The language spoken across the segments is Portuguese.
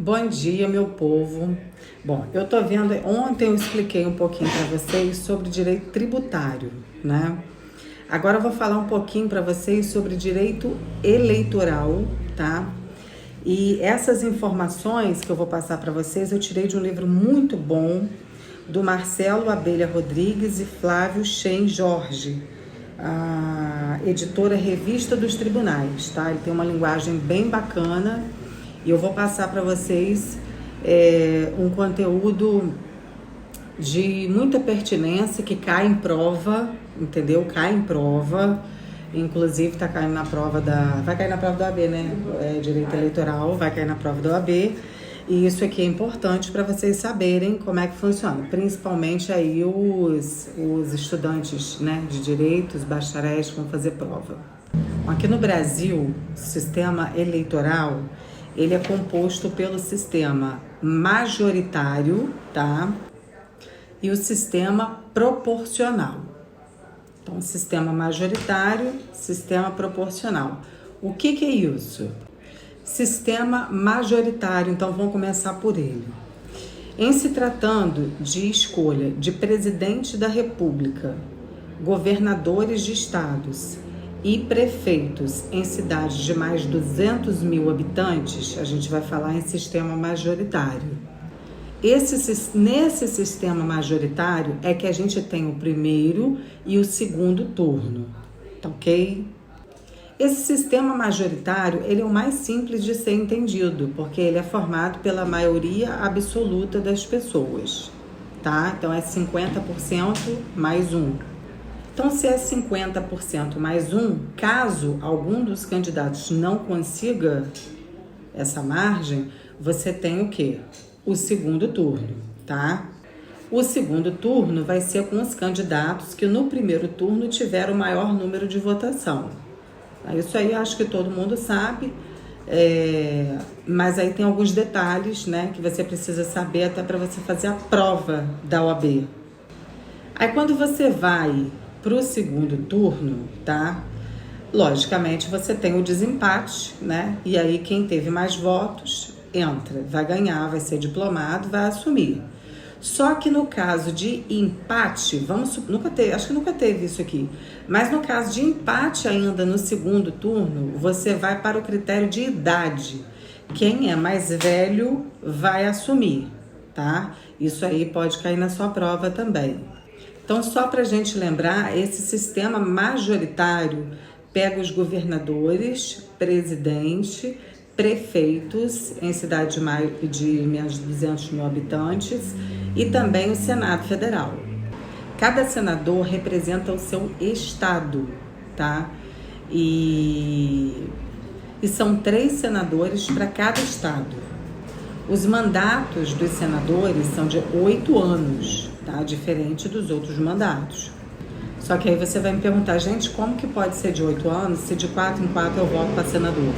Bom dia, meu povo. Bom, eu tô vendo, ontem eu expliquei um pouquinho para vocês sobre direito tributário, né? Agora eu vou falar um pouquinho para vocês sobre direito eleitoral, tá? E essas informações que eu vou passar para vocês eu tirei de um livro muito bom do Marcelo Abelha Rodrigues e Flávio Chen Jorge, a editora Revista dos Tribunais, tá? Ele tem uma linguagem bem bacana. E eu vou passar para vocês um conteúdo de muita pertinência que cai em prova, entendeu? Cai em prova, inclusive tá caindo na prova vai cair na prova da OAB, né? Direito eleitoral, vai cair na prova da OAB. E isso aqui é importante para vocês saberem como é que funciona, principalmente aí os estudantes, né, de direito, os bacharéis que vão fazer prova. Aqui no Brasil, o sistema eleitoral ele é composto pelo sistema majoritário, tá? E o sistema proporcional. Então, sistema majoritário, sistema proporcional. O que é isso? Sistema majoritário, então vamos começar por ele. Em se tratando de escolha de presidente da República, governadores de estados e prefeitos em cidades de mais de 200 mil habitantes, a gente vai falar em sistema majoritário. Nesse sistema majoritário é que a gente tem o primeiro e o segundo turno, tá ok? Esse sistema majoritário, ele é o mais simples de ser entendido, porque ele é formado pela maioria absoluta das pessoas, tá? Então é 50% mais um. Então, se é 50% mais um, caso algum dos candidatos não consiga essa margem, você tem o quê? O segundo turno, tá? O segundo turno vai ser com os candidatos que no primeiro turno tiveram o maior número de votação. Isso aí acho que todo mundo sabe, mas aí tem alguns detalhes, né, que você precisa saber até para você fazer a prova da OAB. Aí quando você vai para o segundo turno, tá? Logicamente você tem o desempate, né? E aí quem teve mais votos entra, vai ganhar, vai ser diplomado, vai assumir. Só que no caso de empate, acho que nunca teve isso aqui, mas no caso de empate ainda no segundo turno, você vai para o critério de idade. Quem é mais velho vai assumir, tá? Isso aí pode cair na sua prova também. Então, só para a gente lembrar, esse sistema majoritário pega os governadores, presidente, prefeitos em cidade de menos de 200 mil habitantes e também o Senado Federal. Cada senador representa o seu estado, tá? E são 3 senadores para cada estado. Os mandatos dos senadores são de 8 anos, tá? Diferente dos outros mandatos. Só que aí você vai me perguntar, gente, como que pode ser de 8 anos se de 4 em 4 eu voto para senador?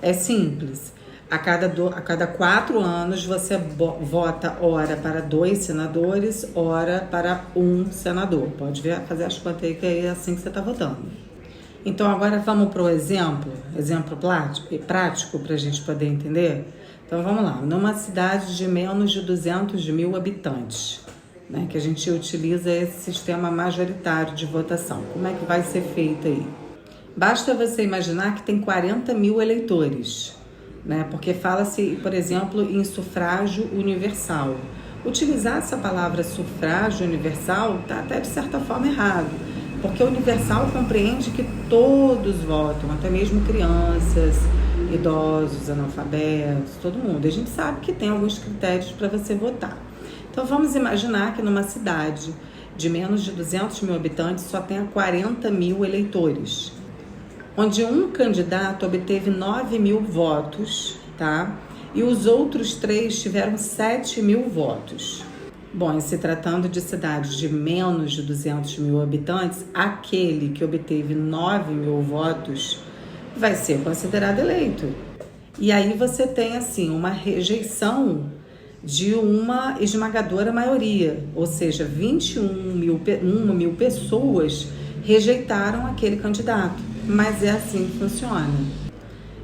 É simples. A cada 4 anos você vota ora para 2 senadores, ora para 1 senador. Pode fazer as contas aí que é assim que você está votando. Então agora vamos para o exemplo prático para a gente poder entender. Então vamos lá, numa cidade de menos de 200 mil habitantes, né, que a gente utiliza esse sistema majoritário de votação. Como é que vai ser feito aí? Basta você imaginar que tem 40 mil eleitores, né, porque fala-se, por exemplo, em sufrágio universal. Utilizar essa palavra sufrágio universal está até de certa forma errado, porque universal compreende que todos votam, até mesmo crianças, idosos, analfabetos, todo mundo. A gente sabe que tem alguns critérios para você votar. Então vamos imaginar que numa cidade de menos de 200 mil habitantes só tenha 40 mil eleitores, onde um candidato obteve 9 mil votos, tá? E os outros 3 tiveram 7 mil votos. Bom, em se tratando de cidades de menos de 200 mil habitantes, aquele que obteve 9 mil votos vai ser considerado eleito. E aí você tem, assim, uma rejeição de uma esmagadora maioria, ou seja, 21 mil pessoas rejeitaram aquele candidato, mas é assim que funciona.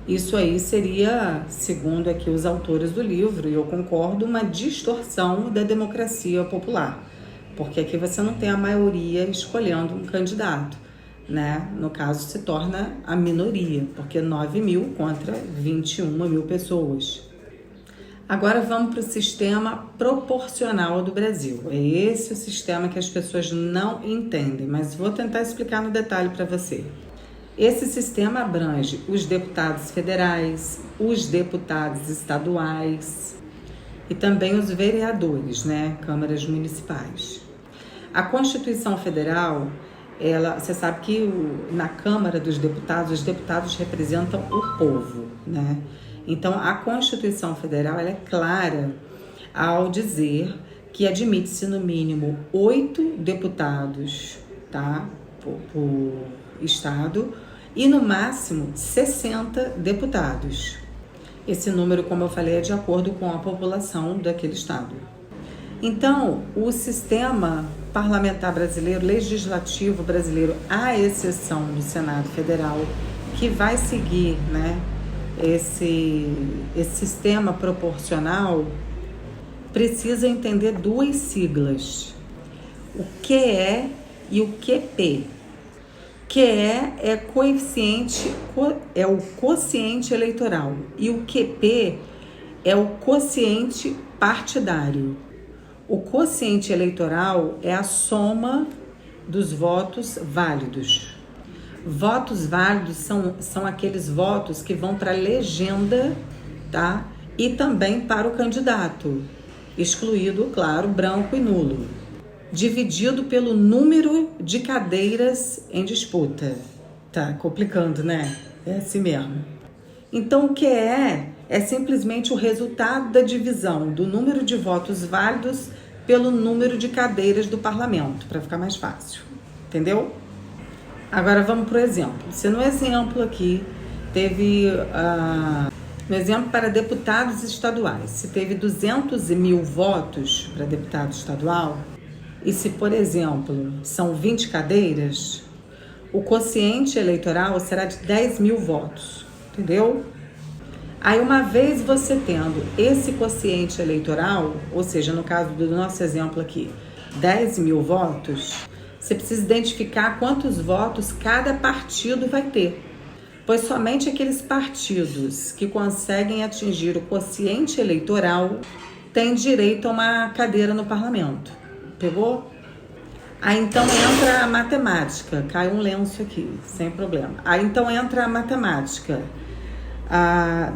Isso aí seria, segundo aqui os autores do livro, e eu concordo, uma distorção da democracia popular, porque aqui você não tem a maioria escolhendo um candidato, né? No caso, se torna a minoria, porque 9.000 contra 21.000 pessoas. Agora vamos para o sistema proporcional do Brasil. É esse o sistema que as pessoas não entendem, mas vou tentar explicar no detalhe para você. Esse sistema abrange os deputados federais, os deputados estaduais e também os vereadores, né, câmaras municipais. A Constituição Federal, você sabe que na Câmara dos Deputados, os deputados representam o povo, né? Então, a Constituição Federal ela é clara ao dizer que admite-se no mínimo 8 deputados, tá, por estado, e no máximo 60 deputados. Esse número, como eu falei, é de acordo com a população daquele estado. Então, o sistema parlamentar brasileiro, legislativo brasileiro, à exceção do Senado Federal, que vai seguir, né, esse sistema proporcional, precisa entender duas siglas: o QE e o QP. QE é coeficiente, é o quociente eleitoral, e o QP é o quociente partidário. O quociente eleitoral é a soma dos votos válidos. Votos válidos são aqueles votos que vão para a legenda, tá? E também para o candidato, excluído, claro, branco e nulo, dividido pelo número de cadeiras em disputa. Tá complicando, né? É assim mesmo. Então, o que é simplesmente o resultado da divisão do número de votos válidos pelo número de cadeiras do parlamento, para ficar mais fácil. Entendeu? Agora vamos para o exemplo. Se no exemplo aqui teve um exemplo para deputados estaduais, se teve 200.000 votos para deputado estadual, e se, por exemplo, são 20 cadeiras, o quociente eleitoral será de 10.000 votos, entendeu? Aí, uma vez você tendo esse quociente eleitoral, ou seja, no caso do nosso exemplo aqui, 10.000 votos, você precisa identificar quantos votos cada partido vai ter, pois somente aqueles partidos que conseguem atingir o quociente eleitoral têm direito a uma cadeira no parlamento. Pegou? Aí então entra a matemática. Cai um lenço aqui, sem problema. Aí então entra a matemática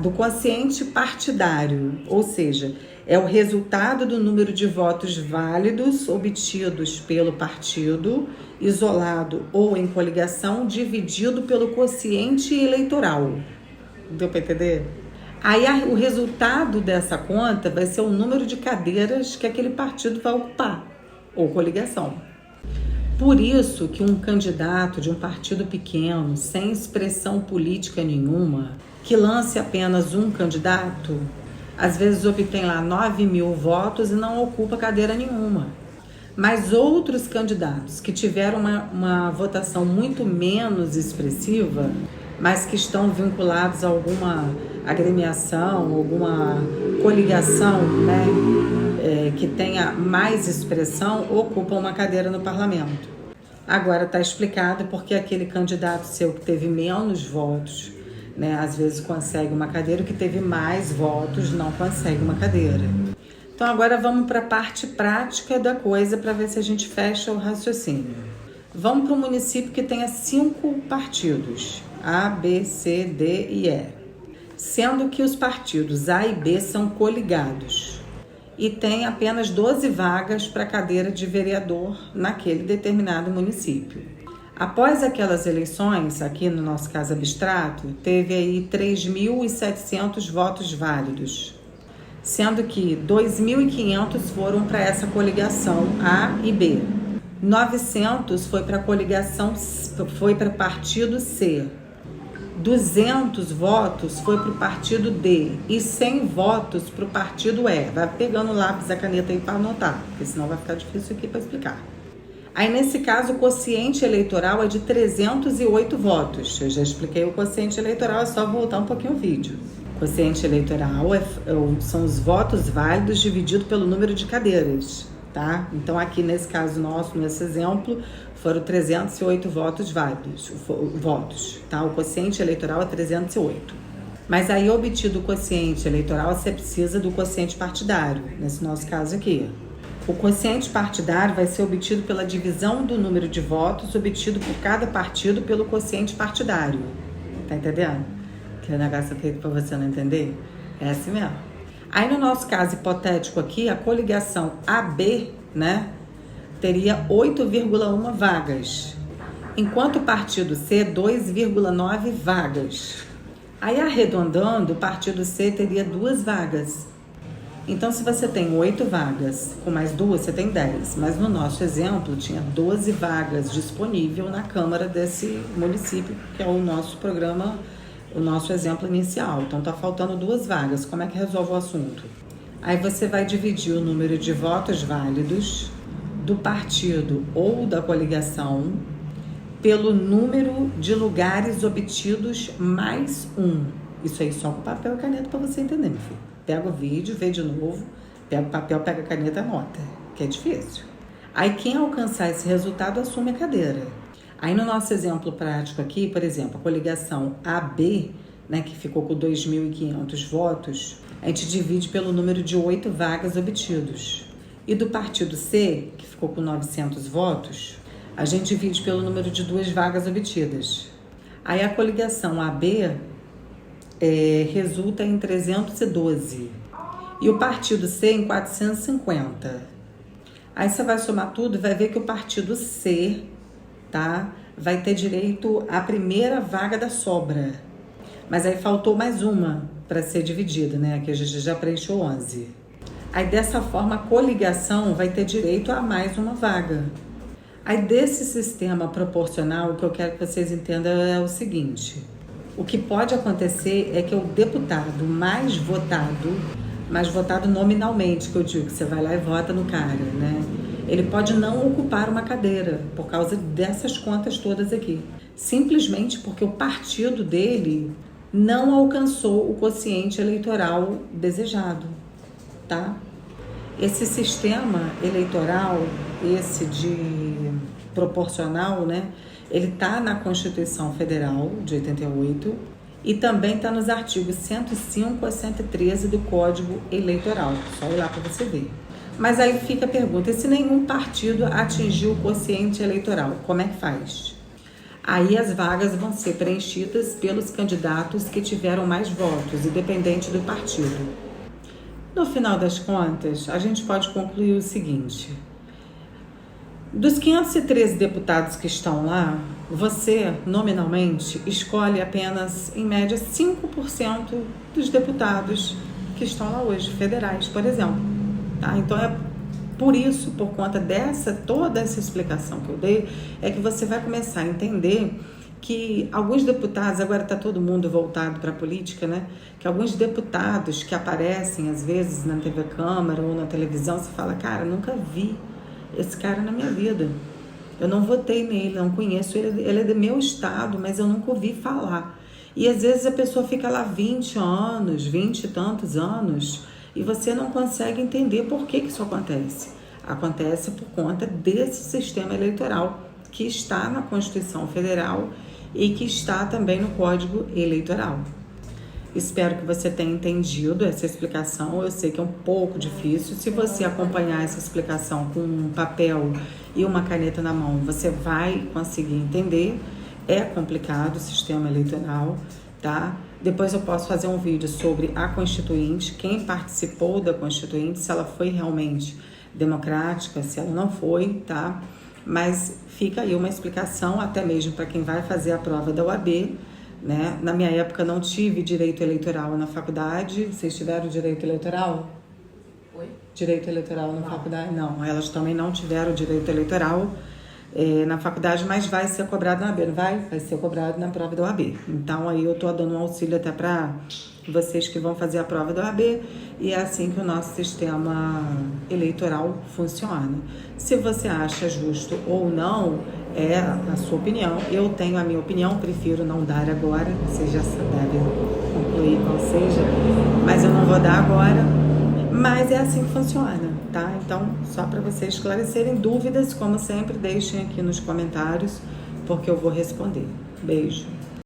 do quociente partidário, ou seja, é o resultado do número de votos válidos obtidos pelo partido, isolado ou em coligação, dividido pelo quociente eleitoral. Deu para entender? Aí o resultado dessa conta vai ser o número de cadeiras que aquele partido vai ocupar, ou coligação. Por isso que um candidato de um partido pequeno, sem expressão política nenhuma, que lance apenas um candidato, às vezes obtém lá 9.000 votos e não ocupa cadeira nenhuma. Mas outros candidatos que tiveram uma votação muito menos expressiva, mas que estão vinculados a alguma agremiação, alguma coligação, né, que tenha mais expressão, ocupam uma cadeira no parlamento. Agora está explicado porque aquele candidato seu que teve menos votos, né, às vezes consegue uma cadeira, o que teve mais votos não consegue uma cadeira. Então agora vamos para a parte prática da coisa para ver se a gente fecha o raciocínio. Vamos para um município que tenha 5 partidos, A, B, C, D e E, sendo que os partidos A e B são coligados e tem apenas 12 vagas para a cadeira de vereador naquele determinado município. Após aquelas eleições, aqui no nosso caso abstrato, teve aí 3.700 votos válidos, sendo que 2.500 foram para essa coligação A e B. 900 foi para a coligação, foi para o partido C. 200 votos foi para o partido D e 100 votos para o partido E. Vai pegando o lápis e a caneta aí para anotar, porque senão vai ficar difícil aqui para explicar. Aí, nesse caso, o quociente eleitoral é de 308 votos. Eu já expliquei o quociente eleitoral, é só voltar um pouquinho o vídeo. O quociente eleitoral são os votos válidos dividido pelo número de cadeiras, tá? Então, aqui nesse caso nosso, nesse exemplo, foram 308 votos válidos, tá? O quociente eleitoral é 308. Mas aí, obtido o quociente eleitoral, você precisa do quociente partidário, nesse nosso caso aqui. O quociente partidário vai ser obtido pela divisão do número de votos obtido por cada partido pelo quociente partidário. Tá entendendo? Que negócio feito para você não entender? É assim mesmo. Aí no nosso caso hipotético aqui, a coligação AB, né, teria 8,1 vagas, enquanto o partido C 2,9 vagas. Aí arredondando, o partido C teria 2 vagas. Então, se você tem 8 vagas, com mais 2, você tem 10. Mas no nosso exemplo, tinha 12 vagas disponível na Câmara desse município, que é o nosso programa, o nosso exemplo inicial. Então, tá faltando 2 vagas. Como é que resolve o assunto? Aí você vai dividir o número de votos válidos do partido ou da coligação pelo número de lugares obtidos mais 1. Isso aí só com papel e caneta para você entender, meu filho. Pega o vídeo, vê de novo, pega o papel, pega a caneta, anota, que é difícil. Aí quem alcançar esse resultado assume a cadeira. Aí no nosso exemplo prático aqui, por exemplo, a coligação AB, né, que ficou com 2.500 votos, a gente divide pelo número de 8 vagas obtidos. E do partido C, que ficou com 900 votos, a gente divide pelo número de 2 vagas obtidas. Aí a coligação AB resulta em 312 e o partido C em 450. Aí você vai somar tudo e vai ver que o partido C, tá, vai ter direito à primeira vaga da sobra. Mas aí faltou mais uma para ser dividida, né? Que a gente já preencheu 11. Aí dessa forma a coligação vai ter direito a mais uma vaga. Aí desse sistema proporcional, o que eu quero que vocês entendam é o seguinte: o que pode acontecer é que o deputado mais votado nominalmente, que eu digo, que você vai lá e vota no cara, né? Ele pode não ocupar uma cadeira por causa dessas contas todas aqui. Simplesmente porque o partido dele não alcançou o quociente eleitoral desejado, tá? Esse sistema eleitoral, esse de proporcional, né? Ele está na Constituição Federal de 88 e também está nos artigos 105 a 113 do Código Eleitoral. Só ir lá para você ver. Mas aí fica a pergunta: e se nenhum partido atingiu o quociente eleitoral, como é que faz? Aí as vagas vão ser preenchidas pelos candidatos que tiveram mais votos, independente do partido. No final das contas, a gente pode concluir o seguinte: dos 513 deputados que estão lá, você, nominalmente, escolhe apenas, em média, 5% dos deputados que estão lá hoje, federais, por exemplo. Tá? Então, é por isso, por conta toda essa explicação que eu dei, é que você vai começar a entender que alguns deputados, agora está todo mundo voltado para a política, né? Que alguns deputados que aparecem, às vezes, na TV Câmara ou na televisão, você fala, cara, nunca vi esse cara na minha vida. Eu não votei nele, não conheço ele, ele é do meu estado, mas eu nunca ouvi falar. E às vezes a pessoa fica lá 20 anos, 20 e tantos anos, e você não consegue entender por que isso acontece. Acontece por conta desse sistema eleitoral que está na Constituição Federal e que está também no Código Eleitoral. Espero que você tenha entendido essa explicação. Eu sei que é um pouco difícil. Se você acompanhar essa explicação com um papel e uma caneta na mão, você vai conseguir entender. É complicado o sistema eleitoral, tá? Depois eu posso fazer um vídeo sobre a Constituinte, quem participou da Constituinte, se ela foi realmente democrática, se ela não foi, tá? Mas fica aí uma explicação, até mesmo para quem vai fazer a prova da UAB, né? Na minha época não tive direito eleitoral na faculdade. Vocês tiveram direito eleitoral? Oi? Direito eleitoral na faculdade? Não, elas também não tiveram direito eleitoral, na faculdade, mas vai ser cobrado na OAB, não vai? Vai ser cobrado na prova da OAB. Então, aí eu tô dando um auxílio até para vocês que vão fazer a prova da OAB, e é assim que o nosso sistema eleitoral funciona. Se você acha justo ou não, é a sua opinião. Eu tenho a minha opinião, prefiro não dar agora, vocês já devem concluir qual seja, mas eu não vou dar agora. Mas é assim que funciona, tá? Então, só para vocês esclarecerem dúvidas, como sempre, deixem aqui nos comentários, porque eu vou responder. Beijo!